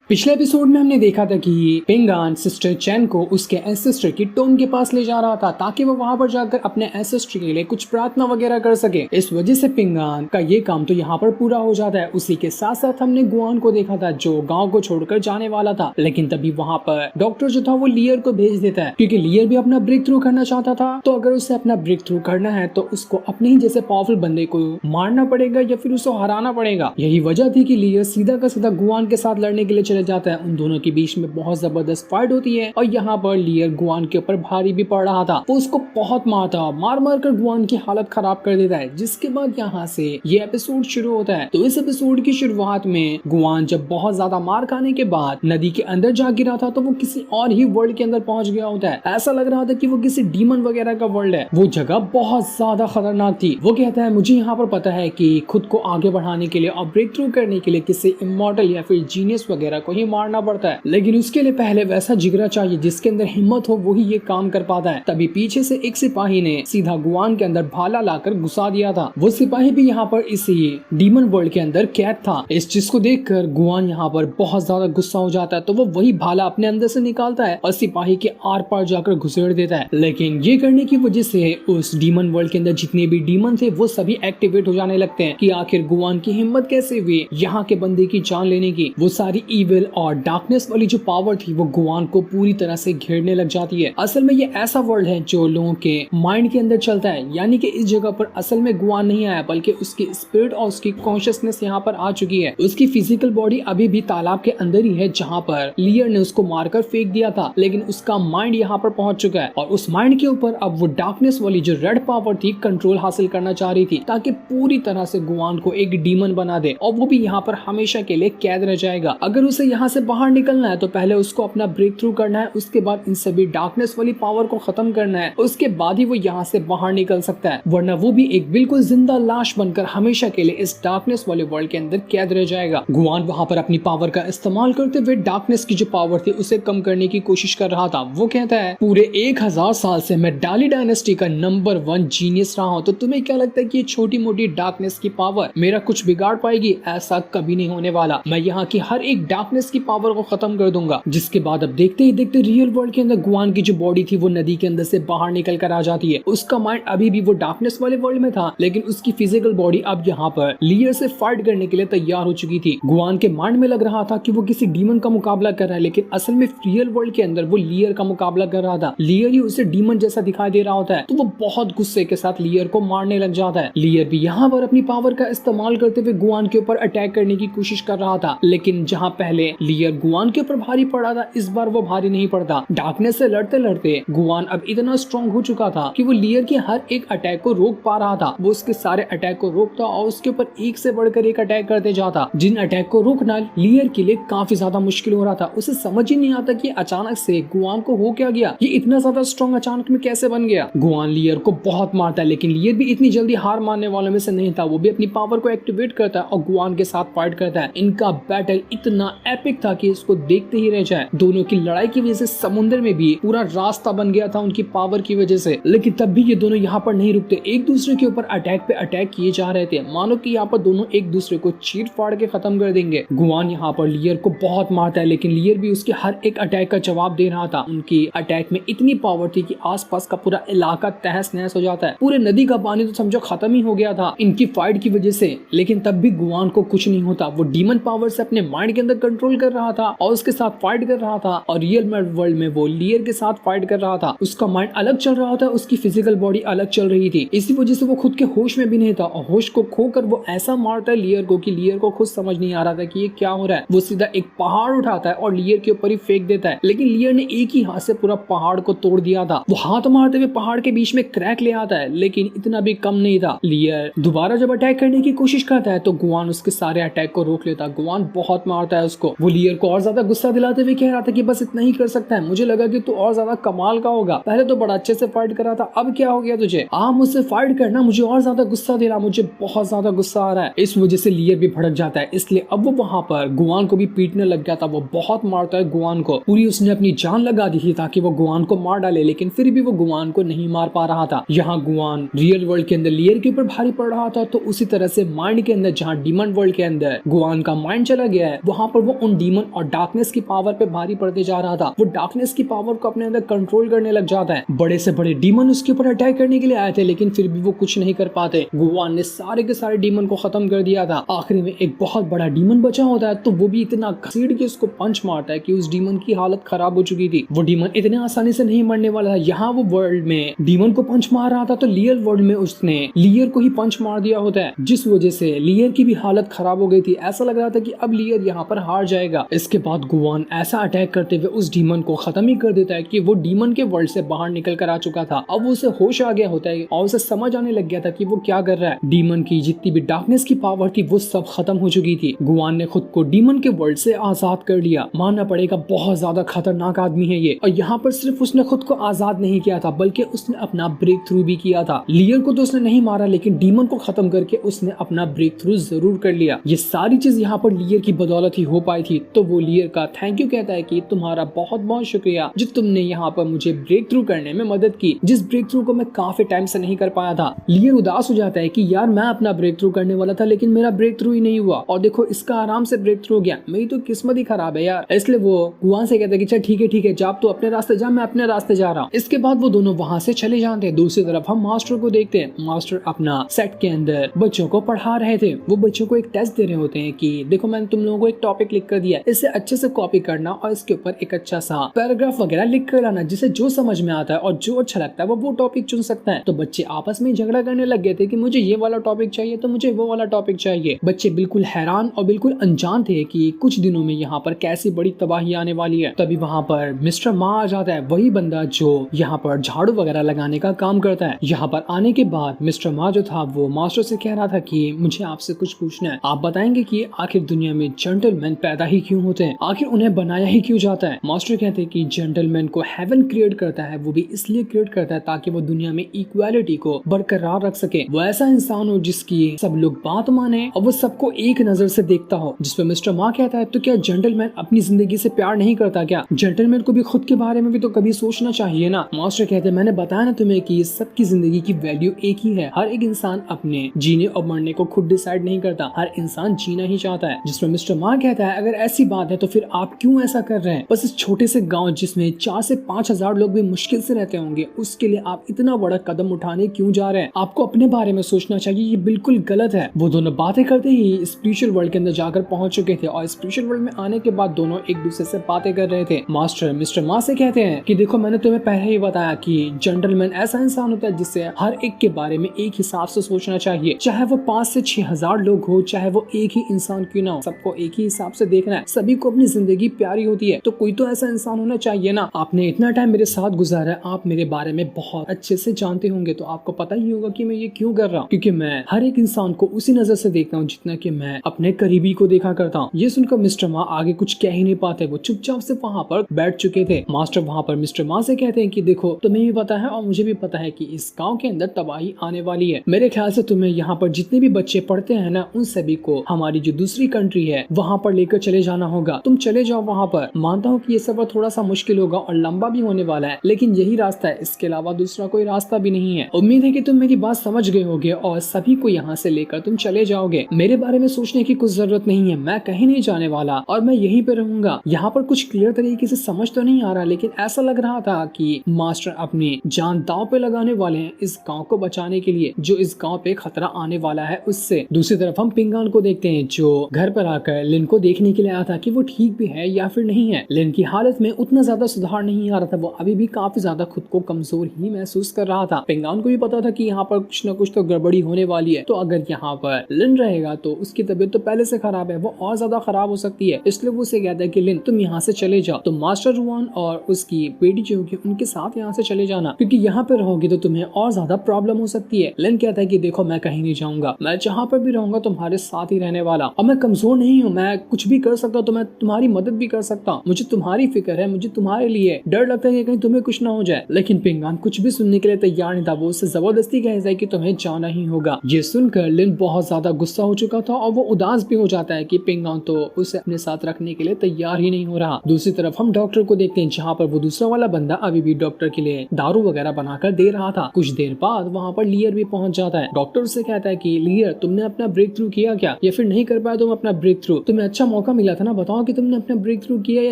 पिछले एपिसोड में हमने देखा था कि पिंगान सिस्टर चैन को उसके एंसेस्टर की टोम के पास ले जा रहा था ताकि वो वहां पर जाकर अपने एंसेस्टर के लिए कुछ प्रार्थना वगैरह कर सके। इस वजह से पिंगान का ये काम तो यहाँ पर पूरा हो जाता है। उसी के साथ साथ हमने गुआन को देखा था जो गाँव को छोड़कर जाने वाला था, लेकिन तभी वहाँ पर डॉक्टर जो था वो लियर को भेज देता है क्योंकि लियर भी अपना ब्रेक थ्रू करना चाहता था। तो अगर उसे अपना ब्रेक थ्रू करना है तो उसको अपने ही जैसे पावरफुल बंदे को मारना पड़ेगा या फिर उसे हराना पड़ेगा। यही वजह थी कि लियर सीधा का सीधा गुआन के साथ लड़ने के लिए चले जाता है। उन दोनों के बीच में बहुत जबरदस्त फाइट होती है और यहाँ पर लियर गुआन के ऊपर भारी भी पड़ रहा था। वो उसको बहुत मारता, मार मार कर गुआन की हालत खराब कर देता है। जिसके बाद यहाँ से ये एपिसोड शुरू होता है। तो इस एपिसोड की शुरुआत में गुआन जब बहुत ज्यादा मार खाने के बाद नदी के अंदर जा गिरा था तो वो किसी और ही वर्ल्ड के अंदर पहुंच गया होता है। ऐसा लग रहा था कि वो किसी डीमन वगैरह का वर्ल्ड है। वो जगह बहुत ज्यादा खतरनाक थी। वो कहता है मुझे यहाँ पर पता है कि खुद को आगे बढ़ाने के लिए और ब्रेक थ्रू करने के लिए किसी इमॉर्टल या फिर जीनियस वगैरह को ही मारना पड़ता है, लेकिन उसके लिए पहले वैसा जिगरा चाहिए जिसके अंदर हिम्मत हो, वही ये काम कर पाता है। तभी पीछे से एक सिपाही ने सीधा गुआन के अंदर भाला लाकर घुसा दिया था। वो सिपाही भी यहाँ पर इसी डीमन वर्ल्ड के अंदर कैद था। इस चीज को देखकर गुआन यहाँ पर बहुत ज्यादा गुस्सा हो जाता है तो वो वही भाला अपने अंदर से निकालता है और सिपाही के आर पार जाकर घुसेड़ देता है। लेकिन ये करने की वजह से उस डीमन वर्ल्ड के अंदर जितने भी डीमन थे वो सभी एक्टिवेट हो जाने लगते हैं कि आखिर गुआन की हिम्मत कैसे हुई यहाँ के बंदे की जान लेने की। वो सारी इविल और डार्कनेस वाली जो पावर थी वो गुआन को पूरी तरह से घेरने लग जाती है। असल में ये ऐसा वर्ल्ड है जो लोगों के माइंड के अंदर चलता है, यानी कि इस जगह पर असल में गुआन नहीं आया बल्कि उसकी स्पिरिट और उसकी कॉन्शियसनेस यहाँ पर आ चुकी है। उसकी फिजिकल बॉडी अभी भी तालाब के अंदर ही है जहाँ पर लियर ने उसको मारकर फेंक दिया था, लेकिन उसका माइंड यहाँ पर पहुंच चुका है और उस माइंड के ऊपर अब वो डार्कनेस वाली जो रेड पावर थी कंट्रोल हासिल करना चाह रही थी ताकि पूरी तरह से गुआन को एक डीमन बना दे और वो भी यहाँ पर हमेशा के लिए कैद रह जाएगा। अगर उसे यहाँ से बाहर निकलना है तो पहले उसको अपना ब्रेक थ्रू करना है, उसके बाद इन सभी डार्कनेस वाली पावर को खत्म करना है, उसके बाद ही वो यहाँ से बाहर निकल सकता है, वरना वो भी एक बिल्कुल जिंदा लाश बनकर हमेशा के लिए इस डार्कनेस वाले वर्ल्ड के अंदर कैद रह जाएगा। गुआन वहाँ पर अपनी पावर का इस्तेमाल करते हुए डार्कनेस की जो पावर थी उसे कम करने की कोशिश कर रहा था। वो कहता है पूरे 1000 साल से मैं डाली डायनेस्टी का नंबर 1 जीनियस रहा हूँ, तो तुम्हें क्या लगता है कि ये छोटी मोटी डार्कनेस की पावर मेरा कुछ बिगाड़ पाएगी? ऐसा कभी नहीं होने वाला। मैं यहाँ की हर एक डार्कनेस की पावर को खत्म कर दूंगा। जिसके बाद अब देखते ही देखते रियल वर्ल्ड के अंदर गुआन की जो बॉडी थी वो नदी के अंदर से बाहर निकल कर आ जाती है। उसका माइंड अभी भी वो डार्कनेस वाले वर्ल्ड में था, लेकिन उसकी फिजिकल बॉडी अब यहाँ पर लियर से फाइट करने के लिए तैयार हो चुकी थी। गुआन के माइंड में लग रहा था कि वो किसी डीमन का मुकाबला कर रहा है, लेकिन असल में रियल वर्ल्ड के अंदर वो लियर का मुकाबला कर रहा था। लियर ही उसे डीमन जैसा दिखाई दे रहा होता है तो वो बहुत गुस्से के साथ लियर को मारने लग जाता है। लियर भी यहाँ पर अपनी पावर का इस्तेमाल करते हुए गुआन के ऊपर अटैक करने की कोशिश कर रहा था, लेकिन जहाँ पहले लियर गुआन के ऊपर भारी पड़ा था इस बार वो भारी नहीं पड़ता। डार्कनेस से लड़ते लड़ते गुआन अब इतना स्ट्रॉन्ग हो चुका था कि वो लियर के हर एक अटैक को रोक पा रहा था। वो उसके सारे अटैक को रोकता और उसके ऊपर एक से बढ़कर एक अटैक करते जाता, जिन अटैक को रोकना लियर के लिए काफी ज्यादा मुश्किल हो रहा था। उसे समझ ही नहीं आता कि अचानक से गुआन को हो क्या गया, ये इतना ज्यादा स्ट्रॉन्ग अचानक में कैसे बन गया। गुआन लियर को बहुत मारता है, लेकिन लियर भी इतनी जल्दी हार मानने वालों में से नहीं था। वो भी अपनी पावर को एक्टिवेट करता है और गुआन के साथ फाइट करता है। इनका बैटल इतना एपिक था कि इसको देखते ही रह जाए। दोनों की लड़ाई की वजह से समुद्र में भी पूरा रास्ता बन गया था उनकी पावर की वजह से, लेकिन तब भी ये दोनों यहाँ पर नहीं रुकते। एक दूसरे के ऊपर अटैक पे अटैक किए जा रहे थे, मानो कि यहाँ पर दोनों एक दूसरे को चीर फाड़ के खत्म कर देंगे। गुआन यहाँ पर लियर को बहुत मारता है, लेकिन लियर भी उसके हर एक अटैक का जवाब दे रहा था। उनकी अटैक में इतनी पावर थी कि आसपास का पूरा इलाका तहस नहस हो जाता है। पूरे नदी का पानी तो समझो खत्म ही हो गया था इनकी फाइट की वजह से, लेकिन तब भी गुआन को कुछ नहीं होता। वो डीमन पावर से अपने माइंड के अंदर कंट्रोल कर रहा था और उसके साथ फाइट कर रहा था, और रियल वर्ल्ड में वो लियर के साथ फाइट कर रहा था। उसका माइंड अलग चल रहा था, उसकी फिजिकल बॉडी अलग चल रही थी। इसी वजह से वो खुद के होश में भी नहीं था और होश को खोकर वो ऐसा मारता है लियर को कि लियर को खुद समझ नहीं आ रहा था कि ये क्या हो रहा है। वो सीधा एक पहाड़ उठाता है और लियर के ऊपर ही फेंक देता है, लेकिन लियर ने एक ही हाथ से पूरा पहाड़ को तोड़ दिया था। वो हाथ मारते हुए पहाड़ के बीच में क्रैक ले आता है, लेकिन इतना भी कम नहीं था। लियर दोबारा जब अटैक करने की कोशिश करता है तो गुआन उसके सारे अटैक को रोक लेता। गुआन बहुत मारता है उसको। वो लियर को और ज्यादा गुस्सा दिलाते हुए कह रहा था कि बस इतना ही कर सकता है, मुझे लगा कि तू और ज्यादा कमाल का होगा, पहले तो बड़ा अच्छे से फाइट कर रहा था, अब क्या हो गया तुझे? आप मुझसे फाइट करना, मुझे और ज्यादा गुस्सा दिला, मुझे बहुत ज्यादा गुस्सा आ रहा है। इस वजह से लियर भी भड़क जाता है, इसलिए अब वो वहाँ पर गुआन को भी पीटने लग गया था। वो बहुत मारता है गुआन को, पूरी उसने अपनी जान लगा दी थी ताकि वो गुआन को मार डाले, लेकिन फिर भी वो गुआन को नहीं मार पा रहा था। यहाँ गुआन रियल वर्ल्ड के अंदर लियर के ऊपर भारी पड़ रहा था, तो उसी तरह से माइंड के अंदर जहाँ डीमन वर्ल्ड के अंदर गुआन का माइंड चला गया है, वहाँ पर वो उन डीमन और डार्कनेस की पावर पे भारी पड़ते जा रहा था। वो डार्कनेस की पावर को अपने अंदर कंट्रोल करने लग जाता है। बड़े से बड़े डीमन उसके ऊपर अटैक करने के लिए आए थे, लेकिन फिर भी वो कुछ नहीं कर पाते। गुवान ने सारे के सारे डीमन को खत्म कर दिया था। आखिरी में एक बहुत बड़ा डीमन बचा होता है, तो वो भी इतना घसीट के उसको पंच मारता है कि उस डीमन की हालत खराब हो चुकी थी। वो डीमन इतने आसानी से नहीं मरने वाला था। यहाँ वो वर्ल्ड में डीमन को पंच मार रहा था, तो लियर वर्ल्ड में उसने लियर को ही पंच मार दिया होता है, जिस वजह से लियर की भी हालत खराब हो गई थी। ऐसा लग रहा था कि अब लियर यहाँ पर हार जाएगा। इसके बाद गुवान ऐसा अटैक करते हुए उस डीमन को खत्म ही कर देता है कि वो डीमन के वर्ल्ड से बाहर निकल कर आ चुका था। अब उसे होश आ गया होता है और उसे समझ आने लग गया था कि वो क्या कर रहा है। डीमन की जितनी भी डार्कनेस की पावर थी वो सब खत्म हो चुकी थी। गुवान ने खुद को डीमन के वर्ल्ड से आजाद कर लिया। मानना पड़ेगा बहुत ज्यादा खतरनाक आदमी है ये। और यहाँ पर सिर्फ उसने खुद को आजाद नहीं किया था, बल्कि उसने अपना ब्रेक थ्रू भी किया था। लियर को तो उसने नहीं मारा, लेकिन डीमन को खत्म करके उसने अपना ब्रेक थ्रू जरूर कर लिया। ये सारी चीज यहाँ पर लियर की बदौलत ही हो पाई थी। तो वो लियर का थैंक यू कहता है कि तुम्हारा बहुत बहुत शुक्रिया जो तुमने यहाँ पर मुझे ब्रेक थ्रू करने में मदद की, जिस ब्रेक थ्रू को मैं काफी टाइम से नहीं कर पाया था। लियर उदास हो जाता है कि यार मैं अपना ब्रेक थ्रू करने वाला था, लेकिन मेरा ब्रेक थ्रू ही नहीं हुआ, और देखो इसका आराम से ब्रेक थ्रू हो गया। मेरी तो किस्मत ही खराब है यार। इसलिए वो गुवान से कहता है कि चल ठीक है जा, तो अपने रास्ते जा, मैं अपने रास्ते जा रहा हूँ। इसके बाद वो दोनों वहाँ से चले जाते हैं। दूसरी तरफ हम मास्टर को देखते हैं। मास्टर अपना सेट के अंदर बच्चों को पढ़ा रहे थे। वो बच्चों को एक टेस्ट दे रहे होते हैं कि देखो मैंने तुम लोगों को एक टॉपिक लिख कर दिया है, इसे अच्छे से कॉपी करना और इसके ऊपर एक अच्छा सा पैराग्राफ वगैरह लिख कर लाना, जिसे जो समझ में आता है और जो अच्छा लगता है वो टॉपिक चुन सकता है। तो बच्चे आपस में झगड़ा करने लग गए थे कि मुझे ये वाला टॉपिक चाहिए, तो मुझे वो वाला टॉपिक चाहिए। बच्चे बिल्कुल हैरान और बिल्कुल अनजान थे कि कुछ दिनों में यहाँ पर कैसी बड़ी तबाही आने वाली है। तभी वहाँ पर मिस्टर मा आ जाता है, वही बंदा जो यहाँ पर झाड़ू वगैरह लगाने का काम करता है। यहाँ पर आने के बाद मिस्टर मा जो था वो मास्टर से कह रहा था कि मुझे आपसे कुछ पूछना है। आप बताएंगे कि आखिर दुनिया में जेंटलमैन पैदा ही क्यों होते हैं, आखिर उन्हें बनाया ही क्यों जाता है। मास्टर कहते हैं कि जेंटलमैन को हेवन क्रिएट करता है, वो भी इसलिए क्रिएट करता है ताकि वो दुनिया में इक्वालिटी को बरकरार रख सके। वो ऐसा इंसान हो जिसकी सब लोग बात माने और वो सबको एक नजर से देखता हो। जिसपे मिस्टर मा कहता है तो क्या जेंटलमैन अपनी जिंदगी से प्यार नहीं करता क्या? जेंटलमैन को भी खुद के बारे में भी तो कभी सोचना चाहिए ना। मास्टर कहते हैं मैंने बताया ना तुम्हें कि सबकी जिंदगी की वैल्यू एक ही है। हर एक इंसान अपने जीने और मरने को खुद डिसाइड नहीं करता, हर इंसान जीना ही चाहता है। जिसमें मिस्टर मा कहता है अगर ऐसी बात है तो फिर आप क्यों ऐसा कर रहे हैं? बस इस छोटे से गाँव जिसमें 4 से 5 हजार लोग भी मुश्किल से रहते होंगे, उसके लिए आप इतना बड़ा कदम उठाने क्यों जा रहे हैं? आपको अपने बारे में सोचना चाहिए, ये बिल्कुल गलत है। वो दोनों बातें करते ही स्पिरिचुअल वर्ल्ड के अंदर जाकर पहुंच चुके थे और स्पिरिचुअल वर्ल्ड में आने के बाद दोनों एक दूसरे से बातें कर रहे थे। मास्टर मिस्टर मा से कहते हैं कि देखो मैंने तुम्हें पहले ही बताया कि जेंटलमैन ऐसा इंसान होता है जिससे हर एक के बारे में एक हिसाब से सोचना चाहिए, चाहे वो 5 से 6 हजार लोग हो, चाहे वो एक ही इंसान क्यों ना हो, सबको एक ही हिसाब से देखना है। सभी को अपनी जिंदगी प्यारी होती है, तो कोई तो ऐसा इंसान होना चाहिए ना। आपने इतना टाइम मेरे साथ गुजारा है, आप मेरे बारे में बहुत अच्छे से जानते होंगे, तो आपको पता ही होगा कि मैं ये क्यों कर रहा हूँ, क्योंकि मैं हर एक इंसान को उसी नजर से देखता हूँ जितना कि मैं अपने करीबी को देखा करता हूँ। ये सुनकर मिस्टर मा आगे कुछ कह ही नहीं पाते, वो चुपचाप से वहाँ पर बैठ चुके थे। मास्टर वहाँ पर मिस्टर मा से कहते हैं कि देखो तुम्हें भी पता है और मुझे भी पता है कि इस गाँव के अंदर तबाही आने वाली है। मेरे ख्याल से तुम्हें यहाँ पर जितने भी बच्चे पढ़ते हैं ना, उन सभी को हमारी जो दूसरी कंट्री है वहाँ पर लेकर चले जाना होगा। तुम चले जाओ वहाँ पर। मानता हूँ कि ये सफर थोड़ा सा मुश्किल होगा और लंबा भी होने वाला है, लेकिन यही रास्ता है, इसके अलावा दूसरा कोई रास्ता भी नहीं है। उम्मीद है कि तुम मेरी बात समझ गए होगे और सभी को यहाँ से लेकर तुम चले जाओगे। मेरे बारे में सोचने की कुछ जरूरत नहीं है, मैं कहीं नहीं जाने वाला और मैं यहीं पे रहूंगा। यहाँ पर कुछ क्लियर तरीके से समझ तो नहीं आ रहा, लेकिन ऐसा लग रहा था कि मास्टर अपनी जान दांव पे लगाने वाले हैं इस गांव को बचाने के लिए, जो इस गांव पे खतरा आने वाला है उससे। दूसरी तरफ हम पिंगान को देखते हैं जो घर पर आकर लिन को देखने के लिए आया था कि वो ठीक भी है या फिर नहीं है। लिन की हालत में उतना ज्यादा सुधार नहीं आ रहा था, वो अभी भी काफी ज्यादा खुद को कमजोर ही महसूस कर रहा था। पिंगान को भी पता था कि यहाँ पर कुछ न कुछ तो गड़बड़ी होने वाली है, तो अगर यहाँ पर लिन रहेगा तो उसकी तबीयत तो पहले से खराब है, वो और ज्यादा खराब हो सकती है। इसलिए वो उसे कहता है कि लिन तुम यहाँ से चले जाओ। तो मास्टर रुआन और उसकी बेटी जो होगी उनके साथ यहाँ से चले जाना, क्योंकि यहाँ पे रहोगे तो तुम्हें और ज्यादा प्रॉब्लम हो सकती है। लिन कहता है कि देखो मैं कहीं नहीं जाऊंगा, मैं जहाँ पर भी रहूंगा तुम्हारे साथ ही रहने वाला, और मैं कमजोर नहीं हूँ, मैं कुछ भी कर सकता हूँ, तो मैं तुम्हारी मदद भी कर सकता हूँ। मुझे तुम्हारी फिक्र है, मुझे तुम्हारे लिए डर लगता है कि कहीं तुम्हें कुछ ना हो जाए। लेकिन पिंगान कुछ भी सुनने के लिए तैयार नहीं था, वो उससे जबरदस्ती कहता है कि तुम्हें जाना ही होगा। ये सुनकर लिन बहुत ज्यादा गुस्सा हो चुका था और वो उदास भी हो जाता है कि पिंगान तो उसे अपने साथ रखने के लिए तैयार ही नहीं हो रहा। दूसरी तरफ हम डॉक्टर को देखते हैं, जहाँ पर वो दूसरा वाला बंदा अभी भी डॉक्टर के लिए दारू वगैरह बनाकर दे रहा था। कुछ देर बाद वहाँ पर लियर भी पहुंच जाता है। डॉक्टर से कहता है कि लियर तुमने अपना ब्रेक थ्रू किया क्या, या फिर नहीं कर पाया तुम अपना ब्रेक थ्रू? तुम्हें अच्छा मौका मौका मिला था ना, बताओ कि तुमने अपना ब्रेक थ्रू किया या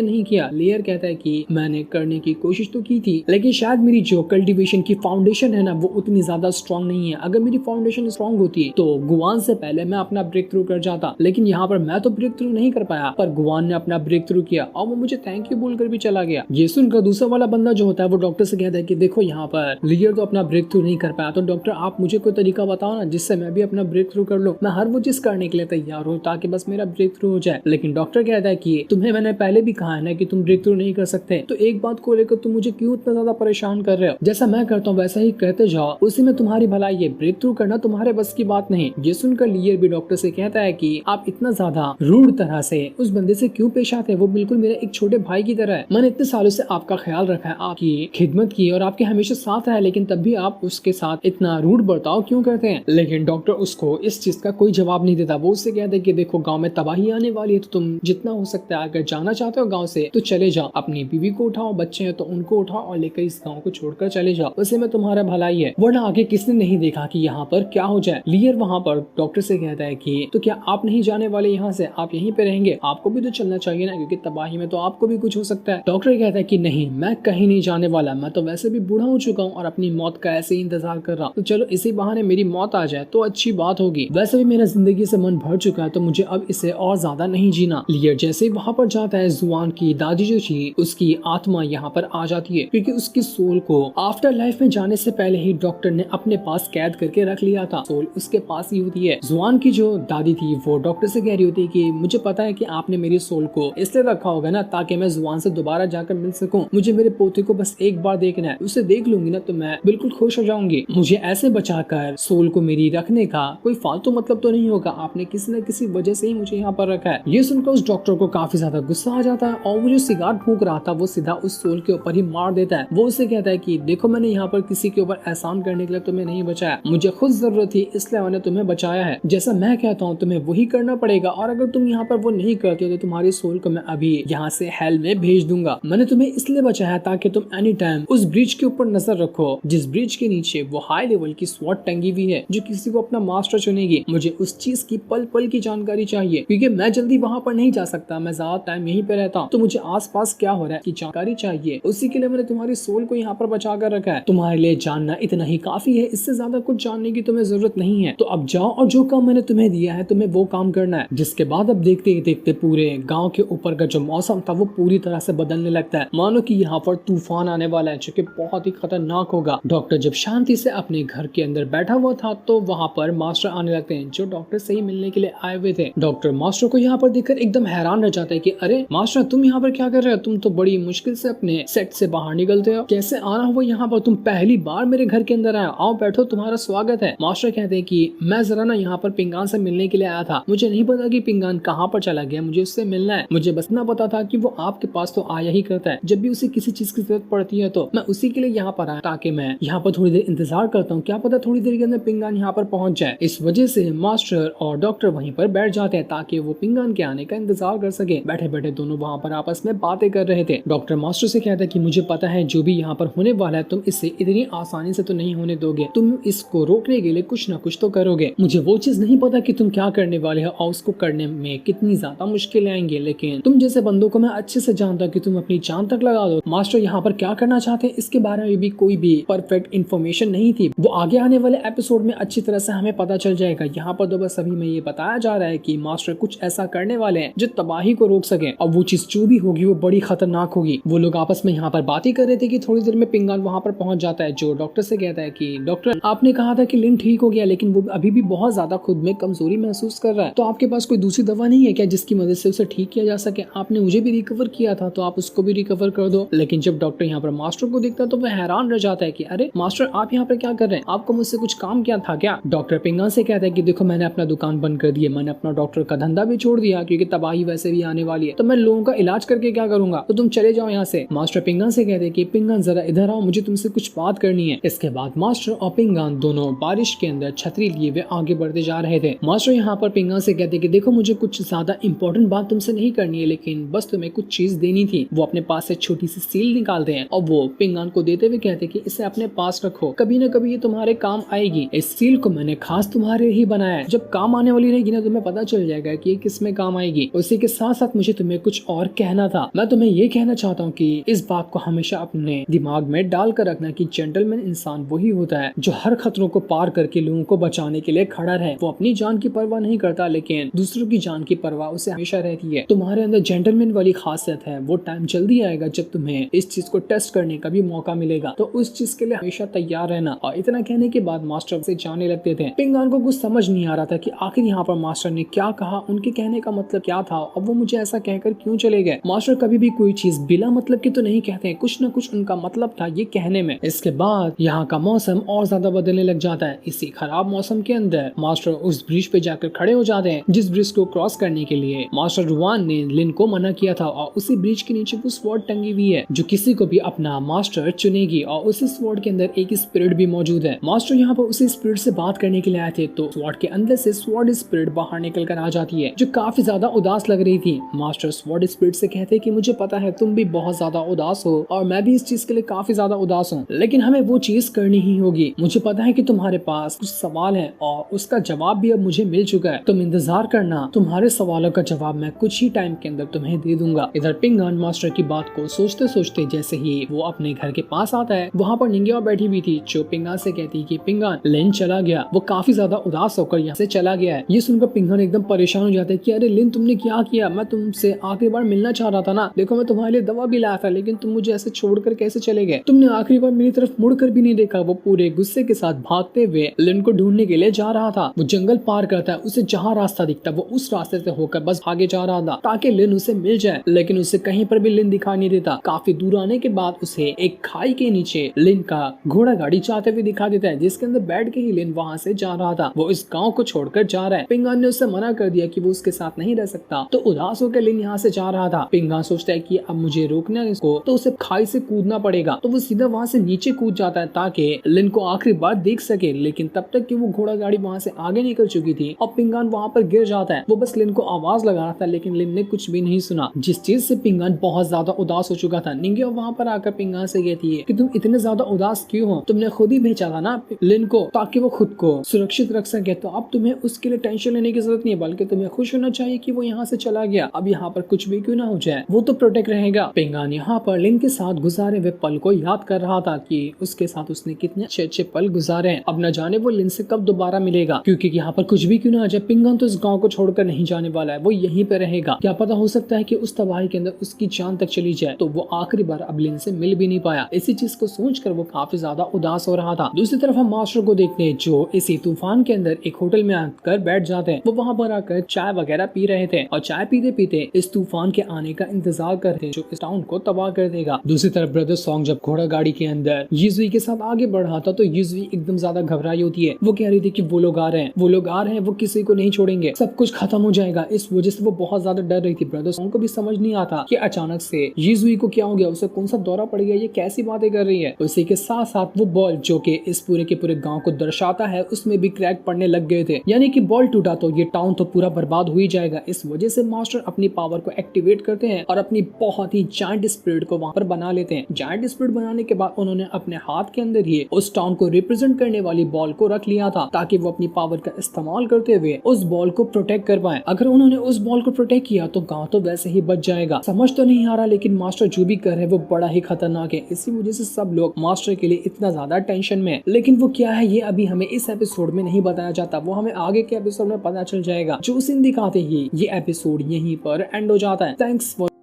नहीं किया। लेयर कहता है कि मैंने करने की कोशिश तो की थी, लेकिन शायद मेरी जो कल्टीवेशन की फाउंडेशन है ना वो उतनी ज्यादा स्ट्रॉन्ग नहीं है। अगर मेरी फाउंडेशन स्ट्रॉन्ग होती तो गुआन से पहले मैं अपना ब्रेक थ्रू कर जाता, लेकिन यहाँ पर मैं तो ब्रेक थ्रू नहीं कर पाया, पर गुआन ने अपना ब्रेक थ्रू किया और वो मुझे थैंक यू बोलकर भी चला गया। ये सुनकर दूसरा वाला बंदा जो होता है वो डॉक्टर से कहता है कि देखो यहाँ पर लियर तो अपना ब्रेक थ्रू नहीं कर पाया, तो डॉक्टर आप मुझे कोई तरीका बताओ ना जिससे मैं भी अपना ब्रेक थ्रू कर लूं। मैं हर वो चीज करने के लिए तैयार हूँ ताकि बस मेरा ब्रेक थ्रू हो जाए। लेकिन डॉक्टर कहता है कि तुम्हें मैंने पहले भी कहा है ना कि तुम ब्रेक थ्रू नहीं कर सकते, तो एक बात को लेकर तुम मुझे क्यों इतना ज्यादा परेशान कर रहे हो। जैसा मैं करता हूँ वैसा ही कहते जाओ, उसी में तुम्हारी भलाई है, ब्रेक थ्रू करना तुम्हारे बस की बात नहीं। ये सुनकर लियर भी डॉक्टर से कहता है कि आप इतना ज्यादा रूड तरह से उस बंदे से क्यों पेश आते हैं, वो बिल्कुल मेरे एक छोटे भाई की तरह है। मैंने इतने सालों से आपका ख्याल रखा है, आपकी खिदमत की और आपके हमेशा साथ रहा, लेकिन तब भी आप उसके साथ इतना रूड बर्ताव क्यों करते हैं। लेकिन डॉक्टर उसको इस चीज का कोई जवाब नहीं देता। वो उससे कहते हैं कि देखो गांव में तबाही आने वाली है, तो तुम जितना हो सकता है अगर जाना चाहते हो गांव से तो चले जाओ, अपनी बीवी को उठाओ, बच्चे हैं तो उनको उठाओ और लेकर इस गांव को छोड़कर चले जाओ, उसे में तुम्हारा भलाई है, वरना आगे किसने नहीं देखा कि यहाँ पर क्या हो जाए। लियर वहाँ पर डॉक्टर से कहता है कि तो क्या आप नहीं जाने वाले यहाँ से, आप यहीं पे रहेंगे, आपको भी तो चलना चाहिए ना, क्योंकि तबाही में तो आपको भी कुछ हो सकता है। डॉक्टर कहता है कि नहीं, मैं कहीं नहीं जाने वाला, मैं तो वैसे भी बूढ़ा हो चुका हूँ और अपनी मौत का ऐसे ही इंतजार कर रहा हूँ, तो चलो इसी बहाने मेरी मौत आ जाए तो अच्छी बात होगी। वैसे भी मेरा जिंदगी से मन भर चुका है, तो मुझे अब इसे और ज्यादा नहीं जीना। लियर जैसे ही वहाँ पर जाता है, जुआन की दादी जो थी उसकी आत्मा यहाँ पर आ जाती है, क्योंकि उसकी सोल को आफ्टर लाइफ में जाने से पहले ही डॉक्टर ने अपने पास कैद करके रख लिया था। सोल उसके पास ही होती है। जुआन की जो दादी थी वो डॉक्टर से कह रही होती है कि मुझे पता है कि आपने मेरी सोल को इसलिए रखा होगा ना ताकि मैं जुआन से दोबारा जाकर मिल सकूं। मुझे मेरे पोते को बस एक बार देखना है, उसे देख लूंगी ना तो मैं बिल्कुल खुश हो जाऊंगी। मुझे ऐसे बचाकर सोल को मेरी रखने का कोई फालतू मतलब तो नहीं होगा, आपने किसी न किसी वजह से ही मुझे यहाँ पर रखा है। ये सुनकर उस डॉक्टर को काफी ज्यादा गुस्सा आ जाता है और वो जो सिगार फूंक रहा था वो सीधा उस सोल के ऊपर ही मार देता है। वो उसे कहता है कि देखो मैंने यहाँ पर किसी के ऊपर एहसान करने के लिए तुम्हें नहीं बचाया, मुझे खुद जरूरत थी इसलिए मैंने तुम्हें बचाया है। जैसा मैं कहता हूँ तुम्हें वही करना पड़ेगा, और अगर तुम यहाँ पर वो नहीं करते हो तो तुम्हारी सोल को मैं अभी यहाँ से हेल में भेज दूंगा। मैंने तुम्हें इसलिए बचाया ताकि तुम एनी टाइम उस ब्रिज के ऊपर नजर रखो जिस ब्रिज के नीचे वो हाई लेवल की स्वॉट टंगी हुई है जो किसी को अपना मास्टर चुनेगी। मुझे उस चीज की पल पल की जानकारी चाहिए, क्योंकि मैं जल्दी वहाँ पर नहीं जा सकता, मैं ज्यादा टाइम यहीं पे रहता हूँ, तो मुझे आस पास क्या हो रहा है की जानकारी चाहिए। उसी के लिए मैंने तुम्हारी सोल को यहाँ पर बचा कर रखा है। तुम्हारे लिए जानना इतना ही काफी है, इससे ज्यादा कुछ जानने की तुम्हें जरूरत नहीं है। तो अब जाओ और जो काम मैंने तुम्हें दिया है तुम्हें वो काम करना है। जिसके बाद अब देखते ही देखते पूरे गांव के ऊपर का जो मौसम था वो पूरी तरह से बदलने लगता है, मानो कि यहाँ पर तूफान आने वाला है जो कि बहुत ही खतरनाक होगा। डॉक्टर जब शांति से अपने घर के अंदर बैठा हुआ था तो वहाँ पर मास्टर आने लगते हैं जो डॉक्टर से ही मिलने के लिए आए हुए थे। डॉक्टर मास्टर को यहाँ पर देखकर एकदम हैरान रह जाता है कि अरे मास्टर तुम यहाँ पर क्या कर रहे हो, तुम तो बड़ी मुश्किल से अपने सेट से बाहर निकलते हो, कैसे आना हुआ यहाँ पर, तुम पहली बार मेरे घर के अंदर आए, आओ बैठो तुम्हारा स्वागत है। मास्टर कहते हैं कि मैं जरा ना यहाँ पर पिंगान से मिलने के लिए आया था, मुझे नहीं पता कि पिंगान कहाँ पर चला गया, मुझे उससे मिलना है, मुझे बस इतना पता था कि वो आपके पास तो आया ही करता है, जब भी उसे किसी चीज की जरूरत पड़ती है तो मैं उसी के लिए यहाँ पर आया ताकि मैं यहाँ पर थोड़ी देर इंतजार करता हूँ, क्या पता थोड़ी देर के अंदर पिंगान यहाँ पर पहुंच जाए। इस वजह से मास्टर और डॉक्टर वहीं पर बैठ जाते हैं ताकि वो पिंगान के आने का इंतजार कर सके। बैठे बैठे दोनों वहाँ पर आपस में बातें कर रहे थे। डॉक्टर मास्टर से कहता है कि मुझे पता है जो भी यहाँ पर होने वाला है तुम इसे इतनी आसानी से तो नहीं होने दोगे, तुम इसको रोकने के लिए कुछ न कुछ तो करोगे। मुझे वो चीज नहीं पता कि तुम क्या करने वाले हो और उसको करने में कितनी ज्यादा मुश्किलें आएंगी, लेकिन तुम जैसे बंदों को मैं अच्छे से जानता हूँ कि तुम अपनी जान तक लगा दो। मास्टर यहाँ पर क्या करना चाहते हैं इसके बारे में भी कोई भी परफेक्ट इन्फॉर्मेशन नहीं थी, वो आगे आने वाले एपिसोड में अच्छी तरह से हमें पता चल जाएगा। यहाँ पर तो बस अभी में ये बताया जा रहा है कि मास्टर कुछ ऐसा करने वाले हैं जो तबाही को रोक सके, और वो चीज जो भी होगी वो बड़ी खतरनाक होगी। वो लोग आपस में यहाँ पर बातें कर रहे थे कि थोड़ी देर में पिंगान वहाँ पर पहुंच जाता है, जो डॉक्टर से कहता है कि डॉक्टर आपने कहा था कि लिन ठीक हो गया, लेकिन वो अभी भी बहुत ज्यादा खुद में कमजोरी महसूस कर रहा है, तो आपके पास कोई दूसरी दवा नहीं है क्या जिसकी मदद से उसे ठीक किया जा सके? आपने मुझे भी रिकवर किया था तो आप उसको भी रिकवर कर दो। लेकिन जब डॉक्टर यहाँ पर मास्टर को देखता है तो वह हैरान रह जाता है कि अरे मास्टर आप यहाँ पर क्या कर रहे हैं, आपको मुझसे कुछ काम किया था क्या? डॉक्टर पिंगान से कहता है कि देखो मैंने अपना दुकान बंद कर दिया, मैंने अपना डॉक्टर का धंधा भी छोड़ दिया क्योंकि तबाही वैसे भी आने वाली है, तो मैं लोगों का इलाज करके क्या करूंगा, तो तुम चले जाओ यहाँ से। मास्टर पिंगान से कहते हैं कि पिंगान जरा इधर आओ, मुझे तुमसे कुछ बात करनी है। इसके बाद मास्टर और पिंगान दोनों बारिश के अंदर छतरी लिए वे आगे बढ़ते जा रहे थे। मास्टर यहाँ पर पिंगान से कहते कि देखो मुझे कुछ ज्यादा इंपॉर्टेंट बात तुमसे नहीं करनी है, लेकिन बस तुम्हें कुछ चीज देनी थी। वो अपने पास से छोटी सी सील निकालते हैं और वो पिंगान को देते हुए कहते कि इसे अपने पास रखो, कभी न कभी ये तुम्हारे काम आएगी। इस सील को मैंने खास तुम्हारे ही बनाया है, जब काम आने वाली रहेगी ना तुम्हें पता चल जाएगा कि ये किस में काम आएगी। उसी के साथ साथ मुझे तुम्हें कुछ और कहना था। मैं तुम्हें ये कहना चाहता हूँ कि इस बात को हमेशा अपने दिमाग में डाल कर रखना कि जेंटलमैन इंसान वही होता है जो हर खतरों को पार करके लोगों को बचाने के लिए खड़ा रहे। वो अपनी जान की परवाह नहीं करता, लेकिन दूसरों की जान की परवाह उसे हमेशा रहती है। तुम्हारे अंदर जेंटलमैन वाली खासियत है। वो टाइम जल्दी आएगा जब तुम्हें इस चीज को टेस्ट करने का भी मौका मिलेगा, तो उस चीज के लिए हमेशा तैयार रहना। और इतना कहने के बाद मास्टर से जाने लगते थे। पिंगान को कुछ समझ नहीं आ रहा था कि आखिर यहाँ पर मास्टर ने क्या कहा, उनके कहने का मतलब क्या था और वो मुझे ऐसा कहकर क्यों चले गए। मास्टर कभी भी कोई चीज बिना मतलब की तो नहीं कहते, कुछ न कुछ उनका मतलब था ये कहने में। इसके बाद यहाँ का मौसम और ज्यादा बदलने लग जाता है। इसी खराब मौसम के अंदर मास्टर उस ब्रिज पे जाकर खड़े हो जाते हैं जिस ब्रिज को क्रॉस करने के लिए मास्टर रुआन ने लिन को मना किया था। और उसी ब्रिज के नीचे वो स्वॉर्ड टंगी हुई है जो किसी को भी अपना मास्टर चुनेगी। और उसी स्वॉर्ड के अंदर एक स्पिरिट भी मौजूद है। मास्टर यहाँ पर उसी स्पिरिट से बात करने के लिए आए थे, तो स्वॉर्ड के अंदर से स्वॉर्ड स्पिरिट बाहर निकल कर आ जाती है जो काफी ज्यादा उदास लग रही थी। मास्टर स्वॉर्ड स्पिरिट से कहते कि मुझे पता है तुम भी बहुत ज्यादा उदास हो और मैं भी इस चीज के लिए काफी ज्यादा उदास हूँ, लेकिन हमें वो चीज करनी ही होगी। मुझे पता है कि तुम्हारे पास कुछ सवाल है और उसका जवाब भी अब मुझे मिल चुका है। तुम इंतजार करना, तुम्हारे सवालों का जवाब मैं कुछ ही टाइम के अंदर तुम्हें दे दूंगा। इधर पिंगान मास्टर की बात को सोचते सोचते जैसे ही वो अपने घर के पास आता है, वहाँ पर निंगिया बैठी हुई थी जो पिंगान से कहती कि पिंगान लिन चला गया। वो काफी ज्यादा उदास होकर यहाँ से चला गया है। ये सुनकर पिंगान एकदम परेशान हो जाता है कि अरे लिन तुमने क्या किया, मैं तुमसे आखिरी बार मिलना चाह रहा था ना, देखो मैं तुम्हारे लिए दवा भी लाया था, लेकिन तुम मुझे ऐसे छोड़कर कैसे चले गए, तुमने आखिरी बार मेरी तरफ मुड़कर भी नहीं देखा। वो पूरे गुस्से के साथ भागते हुए लिन को ढूंढने के लिए जा रहा था। वो जंगल पार करता है, उसे जहाँ रास्ता दिखता वो उस रास्ते से होकर बस भागे जा रहा था ताकि लिन उसे मिल जाए, लेकिन उसे कहीं पर भी लिन दिखाई नहीं देता। काफी दूर आने के बाद उसे एक खाई के नीचे लिन का घोड़ा गाड़ी चाहते हुए दिखा देता है जिसके अंदर बैठ के ही लिन वहाँ से जा रहा था। वो इस गाँव को छोड़कर जा रहा है। पिंगान ने उससे मना कर दिया कि वो उसके साथ नहीं रह सकता, तो उदास होकर लिन यहाँ से जा रहा था। पिंगान सोचता है कि अब मुझे रोकना है इसको, तो उसे खाई से कूदना पड़ेगा। तो वो सीधा वहाँ से नीचे कूद जाता है ताकि लिन को आखिरी बार देख सके, लेकिन तब तक कि वो घोड़ा गाड़ी वहाँ से आगे निकल चुकी थी और पिंगान वहाँ पर गिर जाता है। वो बस लिन को आवाज लगा रहा था, लेकिन लिन ने कुछ भी नहीं सुना, जिस चीज से पिंगान बहुत ज्यादा उदास हो चुका था। निंगिया वहाँ पर आकर पिंगान से कहती है कि तुम इतने ज्यादा उदास क्यों हो, तुमने खुद ही भेजा था ना लिन को ताकि वो खुद को सुरक्षित रख सके, तो अब तुम्हें उसके लिए टेंशन लेने की जरूरत नहीं है, बल्कि तुम्हें खुश होना चाहिए कि वो यहाँ से चला गया। अब यहाँ पर कुछ भी क्यों ना हो जाए, वो तो प्रोटेक्ट रहेगा। पिंगान यहाँ पर लिन के साथ गुजारे हुए पल को याद कर रहा था कि उसके साथ उसने कितने अच्छे अच्छे पल गुजारे हैं। अब न जाने वो लिन से कब दोबारा मिलेगा, क्योंकि यहाँ पर कुछ भी क्यों ना आ जाए, पिंगान तो इस गाँव को छोड़कर नहीं जाने वाला है, वो यहीं पे रहेगा। क्या पता हो सकता है कि उस तबाही के अंदर उसकी जान तक चली जाए, तो वो आखिरी बार अब लिन से मिल भी नहीं पाया। इसी चीज को सोचकर वो काफी ज्यादा उदास हो रहा था। दूसरी तरफ हम मास्टर को देखते हैं जो इसी तूफान के अंदर एक होटल में आकर बैठ जाते हैं। वो वहाँ पर आकर चाय वगैरह पी रहे थे और चाय पीते पीते इस तूफान के आने का इंतजार करते जो इस टाउन को तबाह कर देगा। दूसरी तरफ ब्रदर सॉन्ग जब घोड़ा गाड़ी के अंदर युजुई के साथ आगे बढ़ रहा था, तो युजुई एकदम ज्यादा घबराई होती है। वो कह रही थी कि वो लोग आ रहे हैं, वो लोग आ रहे हैं, वो किसी को नहीं छोड़ेंगे, सब कुछ खत्म हो जाएगा। इस वजह से वो बहुत ज्यादा डर रही थी। ब्रदर सॉन्ग को भी समझ नहीं आता कि अचानक से युजुई को क्या हो गया, उसे कौन सा दौरा पड़ गया, ये कैसी बातें कर रही है। उसी के साथ साथ वो बॉल जो कि इस पूरे के पूरे गांव को दर्शाता है, उसमें भी क्रैक पड़ने लग गए थे, यानी कि बॉल टूटा तो ये टाउन तो पूरा बर्बाद हो ही जाएगा। इस वजह से मास्टर अपनी पावर को एक्टिवेट करते हैं और अपनी बहुत ही जायंट स्पिरिट को वहां पर बना लेते हैं। जायंट स्पिरिट बनाने के बाद उन्होंने अपने हाथ के अंदर ही उस टाउन को रिप्रेजेंट करने वाली बॉल को रख लिया था ताकि वो अपनी पावर का इस्तेमाल करते हुए उस बॉल को प्रोटेक्ट कर पाए। अगर उन्होंने उस बॉल को प्रोटेक्ट किया तो गाँव तो वैसे ही बच जाएगा। समझ तो नहीं आ रहा, लेकिन मास्टर जो भी कर रहे हैं वो बड़ा ही खतरनाक है। इसी वजह से सब लोग मास्टर के लिए इतना ज्यादा टेंशन में, लेकिन वो क्या है ये अभी हमें इस एपिसोड में नहीं बताया जाता, वो हमें आगे के एपिसोड में पता चल जाएगा। जो सीन दिखाते ही ये एपिसोड यहीं पर एंड हो जाता है। Thanks for